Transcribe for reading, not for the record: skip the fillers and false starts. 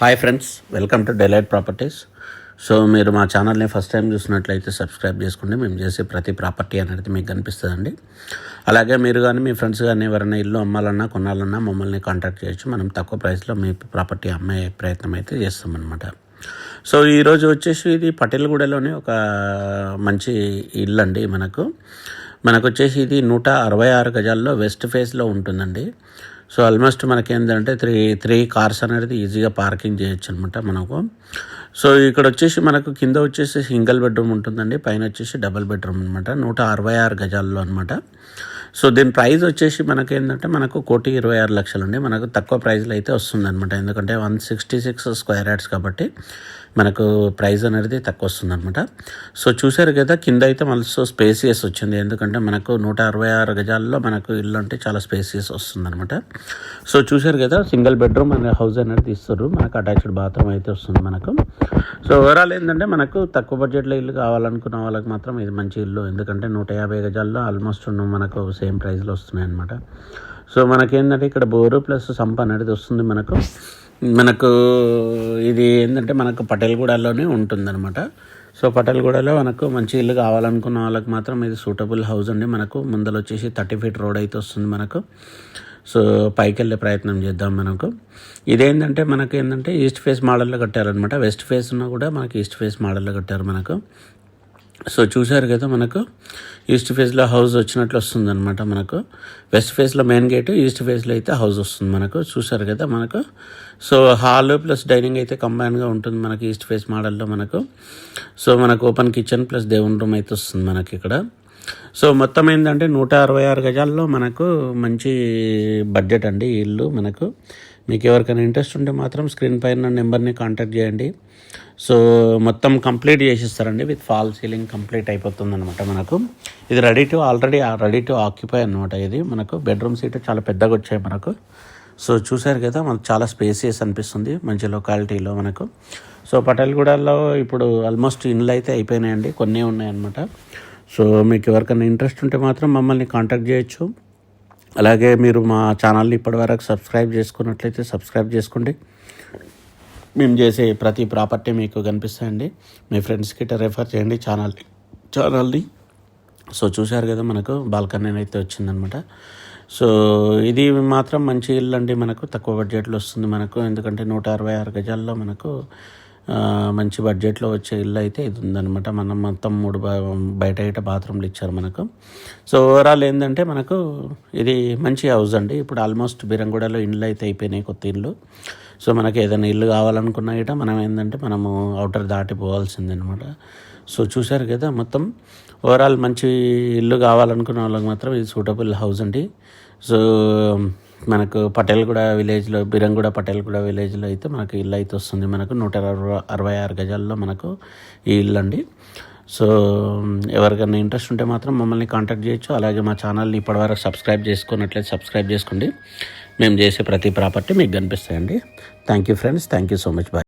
Hi friends, welcome to Delight properties. So మీరు మా ఛానల్ని ఫస్ట్ టైం చూసినట్లయితే సబ్స్క్రైబ్ చేసుకోండి. మేము చేసే ప్రతి ప్రాపర్టీ అనేది మీకు కనిపిస్తుందండి. అలాగే మీరు కానీ మీ ఫ్రెండ్స్ కానీ ఎవరైనా ఇల్లు అమ్మాలన్నా కొనాలన్నా మమ్మల్ని కాంటాక్ట్ చేయొచ్చు. మనం తక్కువ ప్రైస్లో మీ ప్రాపర్టీ అమ్మే ప్రయత్నం అయితే చేస్తామన్నమాట. సో ఈరోజు వచ్చేసి ఇది పటేల్గూడలోనే ఒక మంచి ఇల్లు అండి. మనకు వచ్చేసి ఇది 166 గజాల్లో వెస్ట్ ఫేస్లో ఉంటుందండి. సో ఆల్మోస్ట్ మనకేంటంటే త్రీ కార్స్ అనేది ఈజీగా పార్కింగ్ చేయొచ్చు అనమాట మనకు. సో ఇక్కడ వచ్చేసి మనకు కింద వచ్చేసి సింగిల్ బెడ్రూమ్ ఉంటుందండి, పైన వచ్చేసి డబుల్ బెడ్రూమ్ అనమాట. 166 గజాల్లో అనమాట. సో దీని ప్రైస్ వచ్చేసి మనకేంటంటే మనకు 1,26,00,000 అండి. మనకు తక్కువ ప్రైస్లో అయితే వస్తుందన్నమాట. ఎందుకంటే 166 స్క్వేర్ యార్డ్స్ కాబట్టి మనకు ప్రైస్ అనేది తక్కువ వస్తుంది అనమాట. సో చూసారు కదా, కింద అయితే మళ్ళీ స్పేసియస్ వచ్చింది. ఎందుకంటే మనకు 166 గజాల్లో మనకు ఇల్లు అంటే చాలా స్పేసియస్ వస్తుంది అనమాట. సో చూసారు కదా, సింగిల్ బెడ్రూమ్ అనే హౌస్ అనేది తీస్తారు. మనకు అటాచ్డ్ బాత్రూమ్ అయితే వస్తుంది మనకు. సో ఓవరాల్ ఏంటంటే మనకు తక్కువ బడ్జెట్లో ఇల్లు కావాలనుకున్న వాళ్ళకి మాత్రం ఇది మంచి ఇల్లు. ఎందుకంటే 150 గజాల్లో ఆల్మోస్ట్ మనకు సేమ్ ప్రైస్లో వస్తున్నాయి అనమాట. సో మనకేంటంటే ఇక్కడ బోరు ప్లస్ సంప అనేది వస్తుంది మనకు ఇది ఏంటంటే మనకు పటేల్గూడలోనే ఉంటుందన్నమాట. సో పటేల్గూడలో మనకు మంచి ఇల్లు కావాలనుకున్న వాళ్ళకి మాత్రం ఇది సూటబుల్ హౌస్ అండి. మనకు ముందర వచ్చేసి 30 ఫీట్ రోడ్ అయితే వస్తుంది మనకు. సో పైకి వెళ్ళే ప్రయత్నం చేద్దాం. ఇదేంటంటే మనకు ఏంటంటే ఈస్ట్ ఫేస్ మోడల్లో కట్టారనమాట. వెస్ట్ ఫేస్ ఉన్నా కూడా మనకి ఈస్ట్ ఫేస్ మోడల్లో కట్టారు మనకు. సో చూసారు కదా, మనకు ఈస్ట్ ఫేస్లో హౌస్ వచ్చినట్లు వస్తుందన్నమాట మనకు. వెస్ట్ ఫేస్లో మెయిన్ గేటు, ఈస్ట్ ఫేస్లో అయితే హౌస్ వస్తుంది మనకు. చూసారు కదా మనకు. సో హాల్ ప్లస్ డైనింగ్ అయితే కంబైన్గా ఉంటుంది మనకి ఈస్ట్ ఫేస్ మోడల్లో మనకు. సో మనకు ఓపెన్ కిచెన్ ప్లస్ దేవుని రూమ్ అయితే వస్తుంది మనకి ఇక్కడ. సో మొత్తం ఏంటంటే 166 గజాల్లో మనకు మంచి బడ్జెట్ అండి ఈ ఇల్లు మనకు. మీకు ఎవరికైనా ఇంట్రెస్ట్ ఉంటే మాత్రం స్క్రీన్ పైన నెంబర్ని కాంటాక్ట్ చేయండి. సో మొత్తం కంప్లీట్ చేసిస్తారండి, విత్ ఫాల్ సీలింగ్ కంప్లీట్ అయిపోతుంది అనమాట మనకు. ఇది రెడీ టు ఆక్యుపై అనమాట. ఇది మనకు బెడ్రూమ్ సీట్ చాలా పెద్దగా వచ్చాయి మనకు. సో చూసారు కదా, మనకు చాలా స్పేసియస్ అనిపిస్తుంది, మంచి లొకాలిటీలో మనకు. సో పటేల్గూడలో ఇప్పుడు ఆల్మోస్ట్ ఇండ్లు అయితే అయిపోయినాయండి, కొన్ని ఉన్నాయన్నమాట. సో మీకు ఎవరికైనా ఇంట్రెస్ట్ ఉంటే మాత్రం మమ్మల్ని కాంటాక్ట్ చేయొచ్చు. అలాగే మీరు మా ఛానల్ని ఇప్పటివరకు సబ్స్క్రైబ్ చేసుకున్నట్లయితే సబ్స్క్రైబ్ చేసుకోండి. మేము చేసే ప్రతి ప్రాపర్టీ మీకు కనిపిస్తాయండి. మీ ఫ్రెండ్స్కి రెఫర్ చేయండి ఛానల్ని. సో చూశారు కదా, మనకు బాల్కనీ అయితే వచ్చిందనమాట. సో ఇది మాత్రం మంచి ఇల్లు అండి మనకు, తక్కువ బడ్జెట్లో వస్తుంది మనకు. ఎందుకంటే 166 గజాల్లో మనకు మంచి బడ్జెట్లో వచ్చే ఇల్లు అయితే ఇది ఉందన్నమాట. మనం మొత్తం 3 బయట బాత్రూమ్లు ఇచ్చారు మనకు. సో ఓవరాల్ ఏంటంటే మనకు ఇది మంచి హౌస్ అండి. ఇప్పుడు ఆల్మోస్ట్ బిరంగూడలో ఇండ్లు అయితే అయిపోయినాయి, కొత్త ఇల్లు. సో మనకి ఏదైనా ఇల్లు కావాలనుకున్నా గిట మనం ఏంటంటే మనము అవుటర్ దాటిపోవాల్సింది అనమాట. సో చూసారు కదా, మొత్తం ఓవరాల్ మంచి ఇల్లు కావాలనుకున్న వాళ్ళకి మాత్రం ఇది సూటబుల్ హౌస్ అండి. సో మనకు పటేల్గూడ విలేజ్లో, బిరంగూడ పటేల్గూడ విలేజ్లో అయితే మనకు ఇల్లు అయితే వస్తుంది మనకు. 166 గజాల్లో మనకు ఈ ఇల్లు అండి. సో ఎవరికైనా ఇంట్రెస్ట్ ఉంటే మాత్రం మమ్మల్ని కాంటాక్ట్ చేయొచ్చు. అలాగే మా ఛానల్ని ఇప్పటివరకు సబ్స్క్రైబ్ చేసుకున్నట్లయితే సబ్స్క్రైబ్ చేసుకోండి. మేము చేసే ప్రతి ప్రాపర్టీ మీకు కనిపిస్తాయండి. Thank you friends, thank you so much. Bye.